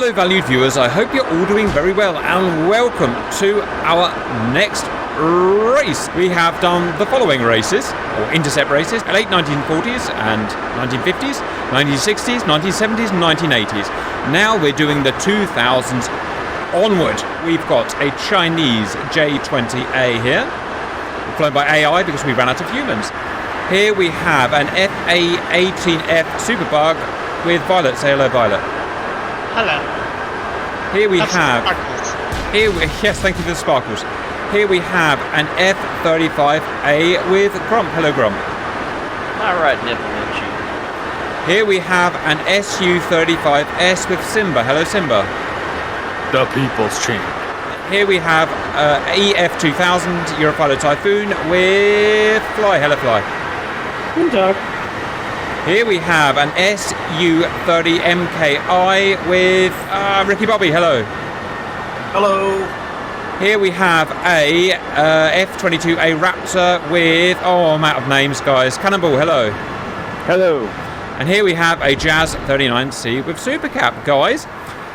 Hello valued viewers, I hope you're all doing very well and welcome to our next race. We have done the following races, or Intercept races, late 1940s and 1950s, 1960s, 1970s and 1980s. Now we're doing the 2000s onward. We've got a Chinese J-20A here, flown by AI because we ran out of humans. Here we have an FA-18F Superbug with Violet. Say hello, Violet. Hello. Here we That's have... sparkles. Yes, thank you for the sparkles. Here we have an F-35A with Grump. Hello, Grump. My right nipple itchy. Here we have an Su-35S with Simba. Hello, Simba. The People's Champ. Here we have EF-2000 Eurofighter Typhoon with Fly. Hello, Fly. Good dog. Here we have an Su-30MKI with Ricky Bobby. Hello. Hello. Here we have a F-22A Raptor with... Oh, I'm out of names, guys. Cannonball. Hello. Hello. And here we have a Jazz 39C with Supercap, guys.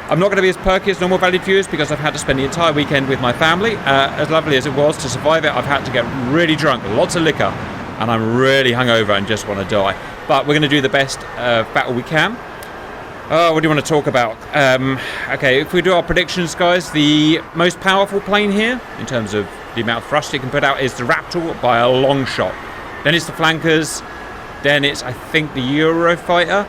I'm not going to be as perky as normal valued viewers because I've had to spend the entire weekend with my family. As lovely as it was to survive it, I've had to get really drunk, lots of liquor, and I'm really hungover and just want to die. But we're going to do the best battle we can. Oh, what do you want to talk about? Okay, if we do our predictions, guys, the most powerful plane here, in terms of the amount of thrust it can put out, is the Raptor by a long shot. Then it's the flankers. Then it's, I think, the Eurofighter.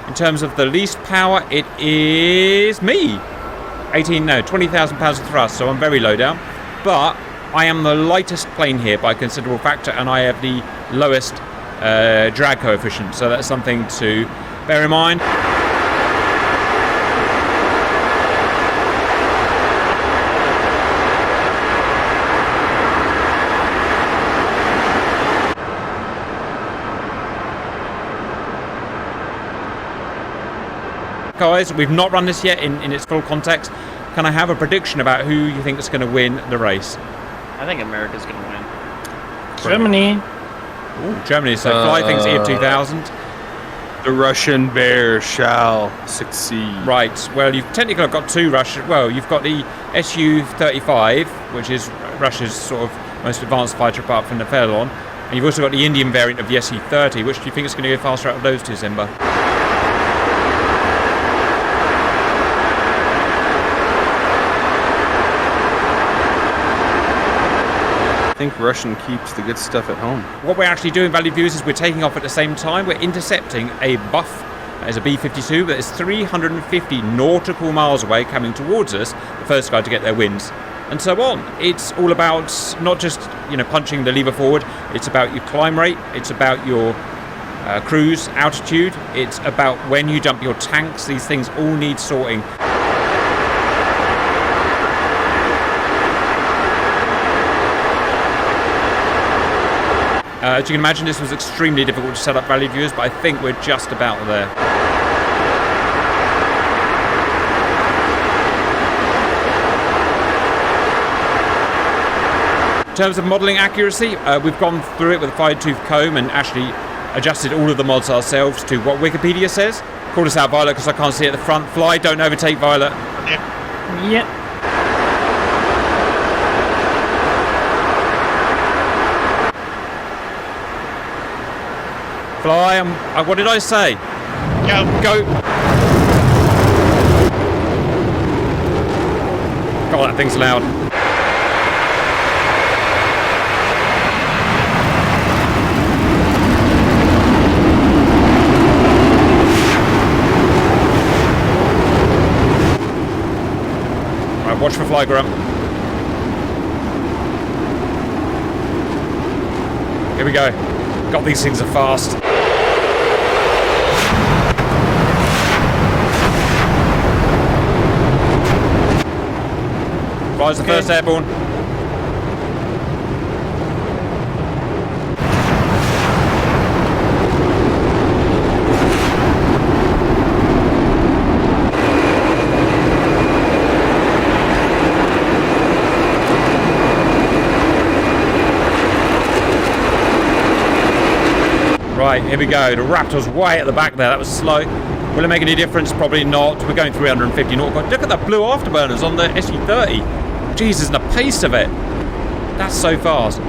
In terms of the least power, it is me. 20,000 pounds of thrust, so I'm very low down. But I am the lightest plane here by a considerable factor, and I have the lowest drag coefficient, so that's something to bear in mind. Guys, we've not run this yet in its full context. Can I have a prediction about who you think is going to win the race? I think America's going to win. Germany. Ooh, Germany. So Fly thinks EF-2000. The Russian bear shall succeed. Right. Well, you've technically got two Russian. Well, you've got the Su-35, which is Russia's sort of most advanced fighter apart from the Phelon, and you've also got the Indian variant of the Su-30. Which do you think is going to go faster out of those two, Simba? I think Russian keeps the good stuff at home. What we're actually doing, valued viewers, is we're taking off at the same time. We're intercepting a buff as a B-52 that is 350 nautical miles away coming towards us, the first guy to get their wins, and so on. It's all about not just, punching the lever forward. It's about your climb rate. It's about your cruise altitude. It's about when you dump your tanks. These things all need sorting. As you can imagine, this was extremely difficult to set up, valued viewers, but I think we're just about there. In terms of modelling accuracy, we've gone through it with a fine-tooth comb and actually adjusted all of the mods ourselves to what Wikipedia says. Call us out, Violet, because I can't see at the front. Fly, don't overtake Violet. Yep. Fly, what did I say? Go. Go! God, that thing's loud. Right, watch for Fly, Grump. Here we go. God, these things are fast. Flies the first airborne. Right, here we go. The Raptor's way at the back there. That was slow. Will it make any difference? Probably not. We're going 350 nautical. Look at the blue afterburners on the SU30. Jesus, and the pace of it. That's so fast.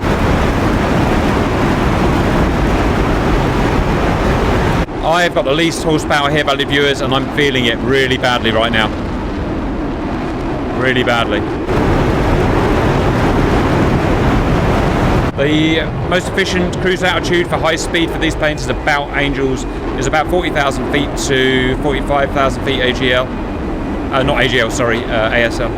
I've got the least horsepower here, valued viewers, and I'm feeling it really badly right now. Really badly. The most efficient cruise altitude for high speed for these planes is about Angels, is about 40,000 feet to 45,000 feet AGL. Not AGL, sorry, ASL.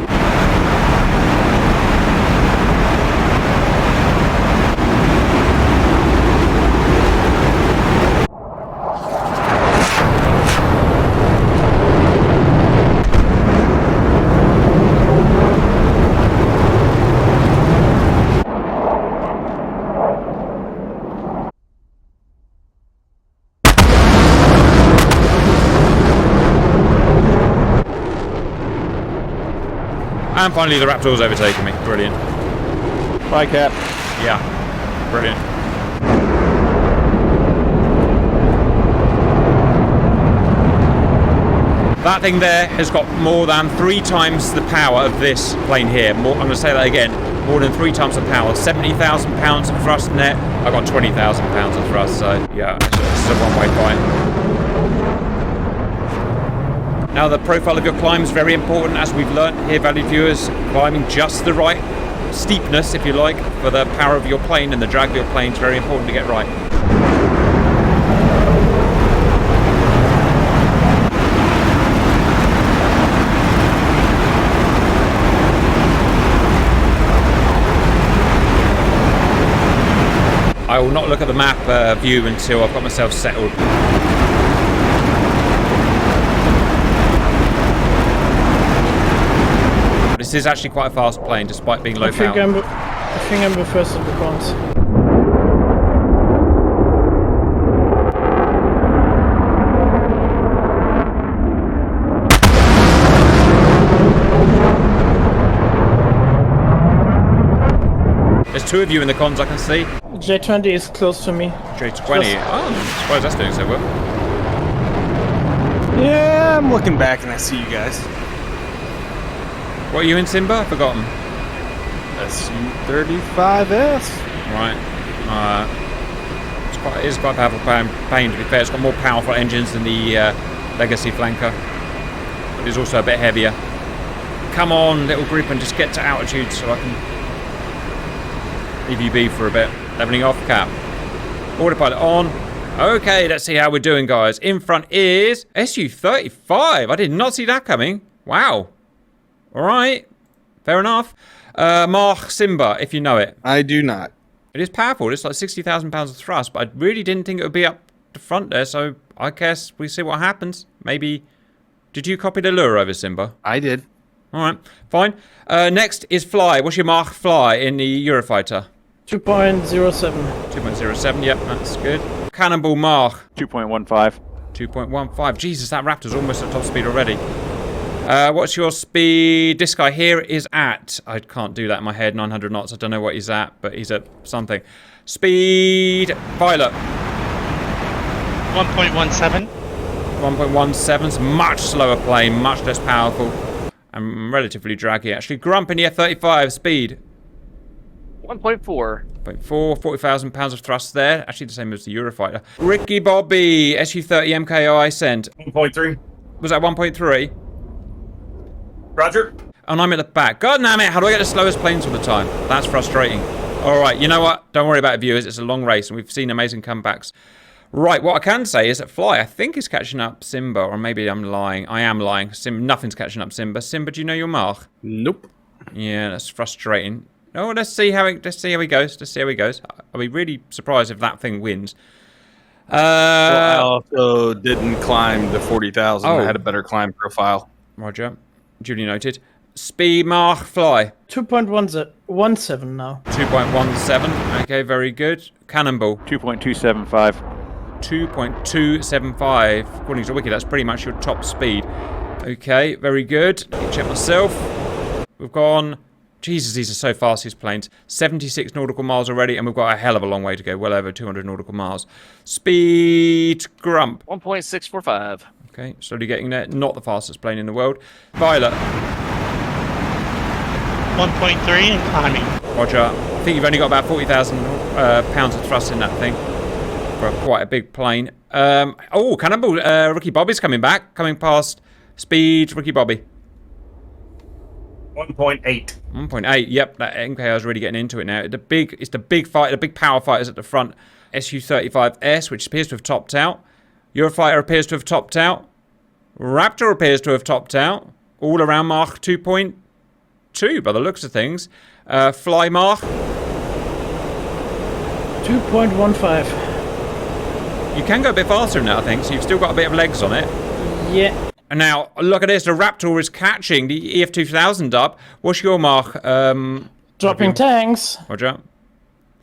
And finally the Raptor's overtaken me. Brilliant. Bye, Cap. Yeah. Brilliant. That thing there has got more than 3 times the power of this plane here. More, I'm going to say that again. More than 3 times the power. 70,000 pounds of thrust net. I got 20,000 pounds of thrust. So yeah, it's a one-way fight. Now the profile of your climb is very important, as we've learnt here, valued viewers. Climbing just the right steepness, if you like, for the power of your plane and the drag of your plane is very important to get right. I will not look at the map view until I've got myself settled. This is actually quite a fast plane, despite being low power. I think I'm the first of the cons. There's 2 of you in the cons, I can see. J20 is close to me. J20. Oh, I'm surprised that's doing so well. Yeah, I'm looking back and I see you guys. What are you in, Simba? I've forgotten. SU35S. Right. It is quite a powerful plane, to be fair. It's got more powerful engines than the Legacy Flanker. But it's also a bit heavier. Come on, little group, and just get to altitude so I can leave you be for a bit. Leveling off, Cap. Autopilot on. Okay, let's see how we're doing, guys. In front is SU35. I did not see that coming. Wow. All right, fair enough. Mach Simba, if you know it. I do not. It is powerful. It's like 60,000 pounds of thrust, but I really didn't think it would be up the front there, so I guess we see what happens. Maybe... Did you copy the lure over, Simba? I did. All right, fine. Next is Fly. What's your Mach Fly in the Eurofighter? 2.07. 2.07, yep, that's good. Cannonball Mach. 2.15. 2.15. Jesus, that Raptor's almost at top speed already. What's your speed? This guy here is at, I can't do that in my head, 900 knots. I don't know what he's at, but he's at something. Speed, Violet. 1.17. 1.17, it's a much slower plane, much less powerful, and relatively draggy actually. Grump in the F-35, speed. 1.4. 0.4, 40,000 pounds of thrust there. Actually the same as the Eurofighter. Ricky Bobby, SU-30 MKI sent. 1.3. Was that 1.3? Roger. And I'm at the back. God damn it, how do I get the slowest planes all the time? That's frustrating. Alright, you know what? Don't worry about it, viewers. It's a long race and we've seen amazing comebacks. Right, what I can say is that Fly, I think, is catching up Simba, or maybe I'm lying. I am lying. Nothing's catching up Simba. Simba, do you know your Mach? Nope. Yeah, that's frustrating. Oh, let's see how he goes. Let's see how he goes. I'll be really surprised if that thing wins. I also didn't climm the 40,000. I had a better climb profile. Roger. Duly noted. Speed Mach Fly. 2.17 now. 2.17. Okay, very good. Cannonball. 2.275. 2.275. According to Wiki, that's pretty much your top speed. Okay, very good. Let me check myself. We've gone Jesus, these are so fast, these planes. 76 nautical miles already, and we've got a hell of a long way to go. Well over 200 nautical miles. Speed, Grump. 1.645. Okay, slowly getting there. Not the fastest plane in the world. Violet. 1.3 and climbing. Roger. I think you've only got about 40,000 pounds of thrust in that thing. For quite a big plane. Oh, Cannonball. Ricky Bobby's coming back. Coming past speed. Ricky Bobby. 1.8. 1.8. Yep, that MKR is really getting into it now. It's the big fight. The big power fighters at the front. Su-35S, which appears to have topped out. Eurofighter appears to have topped out. Raptor appears to have topped out. All around Mach 2.2 by the looks of things. Fly Mach. 2.15. You can go a bit faster than that, I think, so you've still got a bit of legs on it. Yeah. And now, look at this. The Raptor is catching the EF-2000 up. What's your Mach? Dropping tanks. Roger.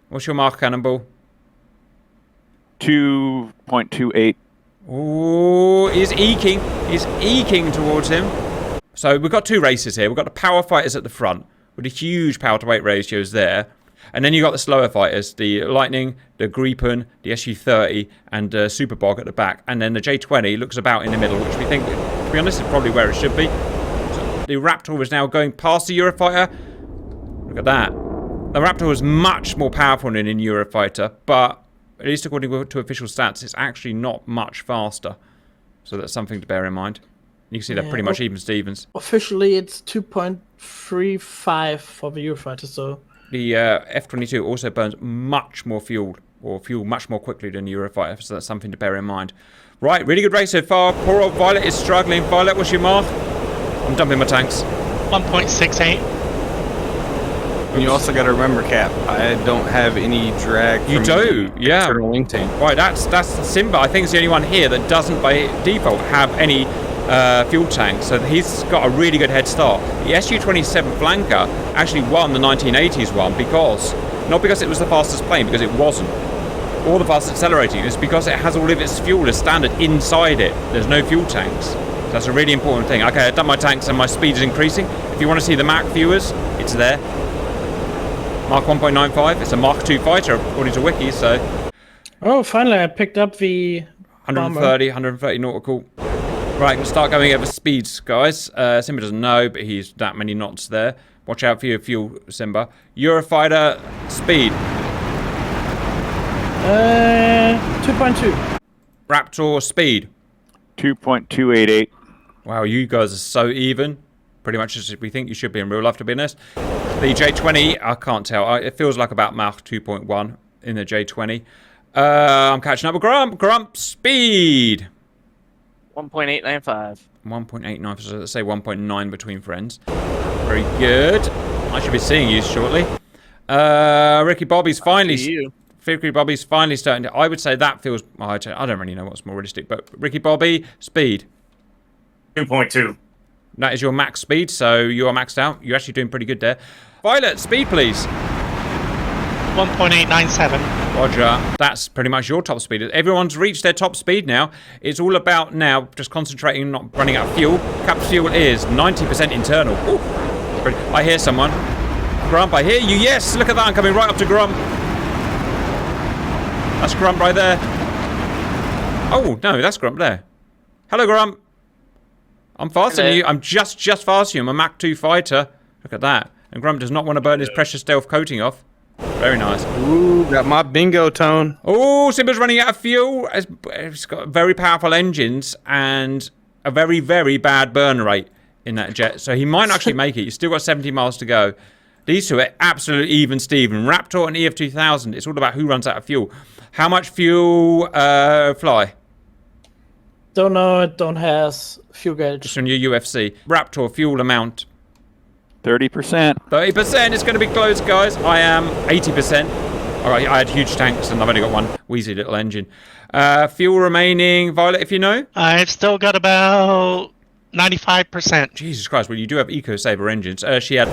What's your Mach, Cannonball? 2.28. Oh, he's eking. He's eking towards him. So we've got two races here. We've got the power fighters at the front with the huge power-to-weight ratios there. And then you've got the slower fighters, the Lightning, the Gripen, the Su-30, and Super Bog at the back. And then the J-20 looks about in the middle, which we think, to be honest, is probably where it should be. So the Raptor was now going past the Eurofighter. Look at that. The Raptor was much more powerful than in Eurofighter, but at least according to official stats, it's actually not much faster. So that's something to bear in mind. You can see that pretty much even Stevens. Officially, it's 2.35 for the Eurofighter, so... The F-22 also burns much more fuel, or fuel much more quickly than the Eurofighter, so that's something to bear in mind. Right, really good race so far. Poor old Violet is struggling. Violet, what's your Mark? I'm dumping my tanks. 1.68. And you also got to remember, Cap, I don't have any drag. You do, yeah. External wing tank. Right, that's Simba. I think it's the only one here that doesn't, by default, have any fuel tanks. So he's got a really good head start. The Su-27 Flanker actually won the 1980s one because, not because it was the fastest plane, because it wasn't, or the fastest accelerating. It's because it has all of its fuel as standard inside it. There's no fuel tanks. So that's a really important thing. Okay, I've done my tanks and my speed is increasing. If you want to see the Mach viewers, it's there. Mach 1.95. It's a Mach 2 fighter, according to Wiki, so... Oh, finally, I picked up the... 130 nautical. Right, we'll start going over speeds, guys. Simba doesn't know, but he's that many knots there. Watch out for your fuel, Simba. Eurofighter, speed. 2.2. Raptor, speed. 2.288. Wow, you guys are so even. Pretty much as we think you should be in real life, to be honest. The J-20, I can't tell. It feels like about Mach 2.1 in the J-20. I'm catching up with Grump. Grump, speed. 1.895. 1.89, so let's say 1.9 between friends. Very good. I should be seeing you shortly. Ricky Bobby's finally... Ricky Bobby's finally starting to... I would say that feels... I don't really know what's more realistic, but Ricky Bobby, speed. 2.2. That is your max speed, so you are maxed out. You're actually doing pretty good there. Violet, speed, please. 1.897. Roger. That's pretty much your top speed. Everyone's reached their top speed now. It's all about now just concentrating on not running out of fuel. Cap fuel is 90% internal. Ooh. I hear someone. Grump, I hear you. Yes, look at that. I'm coming right up to Grump. That's Grump right there. Oh, no, that's Grump there. Hello, Grump. I'm faster than you. I'm just faster than you. I'm a Mach 2 fighter. Look at that. And Grump does not want to burn his precious stealth coating off. Very nice. Ooh, got my bingo tone. Oh, Simba's running out of fuel. It's got very powerful engines and a very, very bad burn rate in that jet. So he might actually make it. You've still got 70 miles to go. These two are absolutely even, Steven. Raptor and EF-2000. It's all about who runs out of fuel. How much fuel fly? Don't know, it don't has fuel gauge. Just on your UFC. Raptor fuel amount. 30%. 30%. It's going to be close, guys. I am 80%. All right, I had huge tanks and I've only got one wheezy little engine. Fuel remaining, Violet, if you know? I've still got about 95%. Jesus Christ, well, you do have eco-saver engines. She had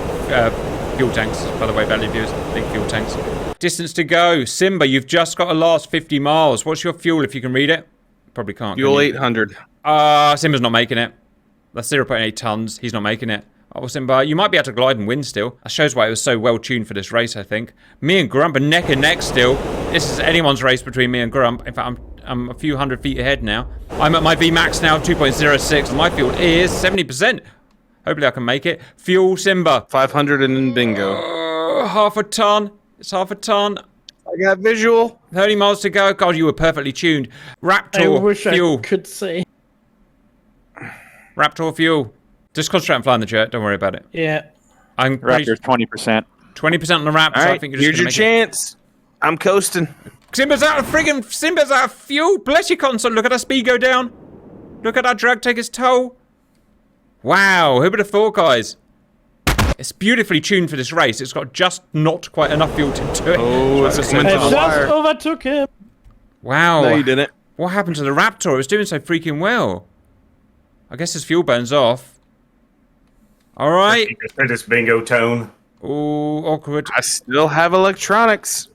fuel tanks, by the way, value viewers. Big fuel tanks. Distance to go. Simba, you've just got to last 50 miles. What's your fuel, if you can read it? Probably can't. Fuel 800. Simba's not making it. That's 0.8 tons. He's not making it. Oh, Simba, you might be able to glide and win still. That shows why it was so well tuned for this race, I think. Me and Grump are neck and neck still. This is anyone's race between me and Grump. In fact, I'm a few hundred feet ahead now. I'm at my VMAX now, 2.06. My fuel is 70%. Hopefully I can make it. Fuel, Simba. 500 and then bingo. Half a ton. It's half a ton. I got visual. 30 miles to go. God, you were perfectly tuned. Raptor, I wish fuel. I could say. Raptor, fuel. Just concentrate on flying the jet. Don't worry about it. Yeah. I'm Raptor's 20%. 20% on the Raptor. All right, I think you're just here's your gonna make chance. I'm coasting. Simba's out of Simba's out of fuel. Bless your console. Look at our speed go down. Look at our drag take its toll. Wow, who would have thought, guys? It's beautifully tuned for this race. It's got just not quite enough fuel to do it. Oh, it's That's coming so to I the just wire. overtook him. wow. No, you didn't. What happened to the Raptor? It was doing so freaking well. I guess his fuel burns off. All right. This bingo tone. Ooh, awkward. I still have electronics.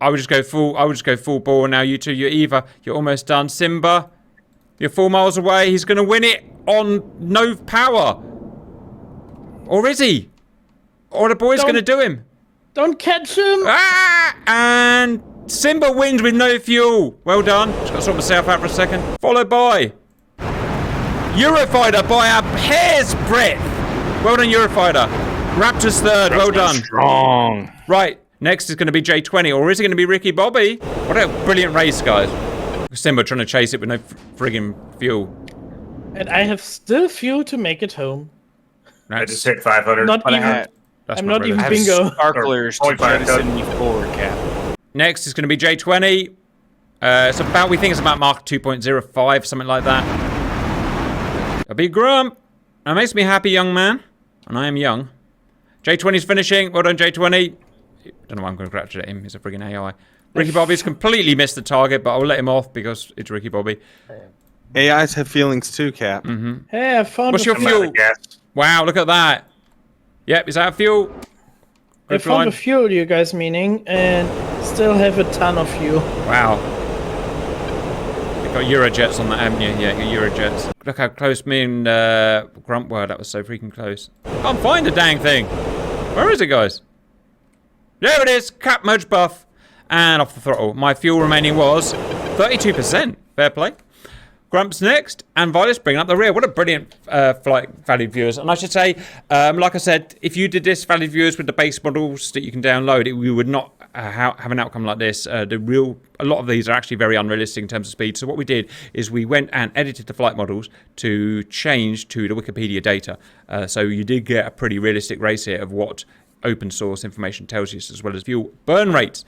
I would just go full ball now. You two, you're Eva. You're almost done. Simba, you're 4 miles away. He's gonna win it on no power. Or is he? Or the boy's gonna do him. Don't catch him. Ah! And Simba wins with no fuel. Well done. Just got to sort myself out for a second. Followed by Eurofighter by a hair's breadth. Well done, Eurofighter. Raptor's third. Well done. Strong. Right. Next is going to be J20, or is it going to be Ricky Bobby? What a brilliant race, guys. Simba trying to chase it with no friggin' fuel. And I have still fuel to make it home. I just hit 500. Not But I even. had- That's I'm my not brother. even I have bingo. sparklers to 0.5 jettison you forward, Cap. Next is going to be J20. It's about, we think it's about Mark 2.05, something like that. A big Grump. That makes me happy, young man. And I am young. J20's finishing. Well done, J20. Don't know why I'm going to congratulate him. He's a friggin' AI. Ricky Bobby's completely missed the target, but I'll let him off because it's Ricky Bobby. AIs have feelings too, Cap. Hey, I found What's a your I'm out of fuel? gas. Wow, look at that. Yep, is that fuel? I found the fuel, you guys meaning, and still have a ton of fuel. Wow. You've got Eurojets on that, haven't you? Yeah, you got Eurojets. Look how close me and Grump were. That was so freaking close. Can't find the dang thing. Where is it, guys? There it is. Cap merge buff. And off the throttle. My fuel remaining was 32%. Fair play. Grump's next, and Violet's bringing up the rear. What a brilliant flight, valued viewers. And I should say, like I said, if you did this, valued viewers, with the base models that you can download, we would not have an outcome like this. A lot of these are actually very unrealistic in terms of speed. So what we did is we went and edited the flight models to change to the Wikipedia data. So you did get a pretty realistic race here of what open source information tells you, as well as fuel burn rates.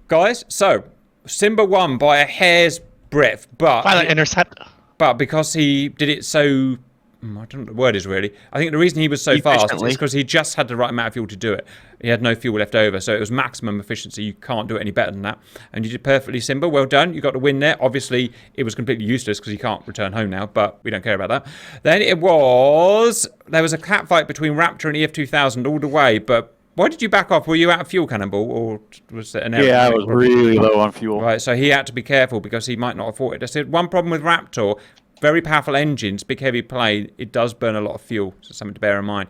Guys, so Simba won by a hair's breadth, Pilot intercept. but because he did it so, I don't know what the word is really. I think the reason he was so fast Efficiently. is because he just had the right amount of fuel to do it. He had no fuel left over, so it was maximum efficiency. You can't do it any better than that. And you did perfectly, Simba. Well done. You got the win there. Obviously, it was completely useless because you can't return home now, but we don't care about that. Then there was a cat fight between Raptor and EF2000 all the way, but why did you back off? Were you out of fuel, Cannonball, or was it an error? Yeah, I was really low on fuel. Right, so he had to be careful because he might not have fought it. I said one problem with Raptor, very powerful engines, big heavy plane, it does burn a lot of fuel, so something to bear in mind.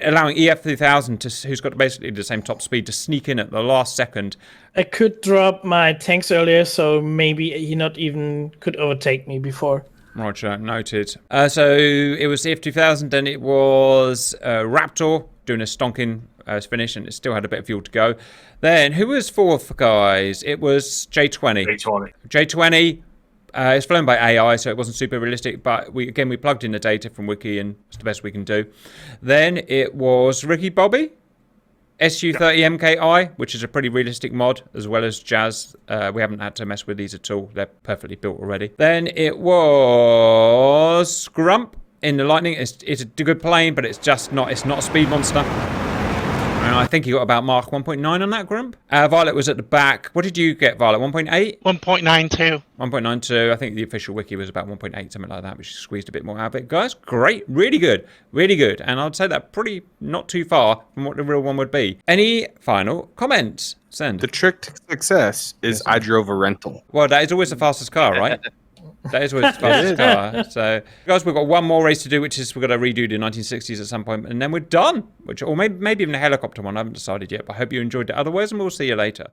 Allowing EF3000, who's got basically the same top speed, to sneak in at the last second. I could drop my tanks earlier, so maybe he not even could overtake me before. Roger, noted. So it was EF2000, then it was Raptor doing a stonking finish, and it still had a bit of fuel to go. Then, who was fourth, guys? It was J20. J20. J20, it's flown by AI, so it wasn't super realistic, but we plugged in the data from Wiki, and it's the best we can do. Then it was Ricky Bobby, SU30MKI, which is a pretty realistic mod, as well as Jazz. We haven't had to mess with these at all. They're perfectly built already. Then it was Grump in the Lightning. It's a good plane, but it's not a speed monster. And I think you got about Mark 1.9 on that, Grump. Violet was at the back. What did you get, Violet? 1.8? 1.92. 1.92. I think the official wiki was about 1.8, something like that, which squeezed a bit more out of it. Guys, great. Really good. Really good. And I'd say that pretty not too far from what the real one would be. Any final comments? Send. The trick to success is I drove a rental. Well, that is always the fastest car, right? That is Will's fastest car. So, guys, we've got one more race to do, which is we've got to redo the 1960s at some point, and then we're done. Or maybe even a helicopter one. I haven't decided yet, but I hope you enjoyed it. Otherwise, and we'll see you later.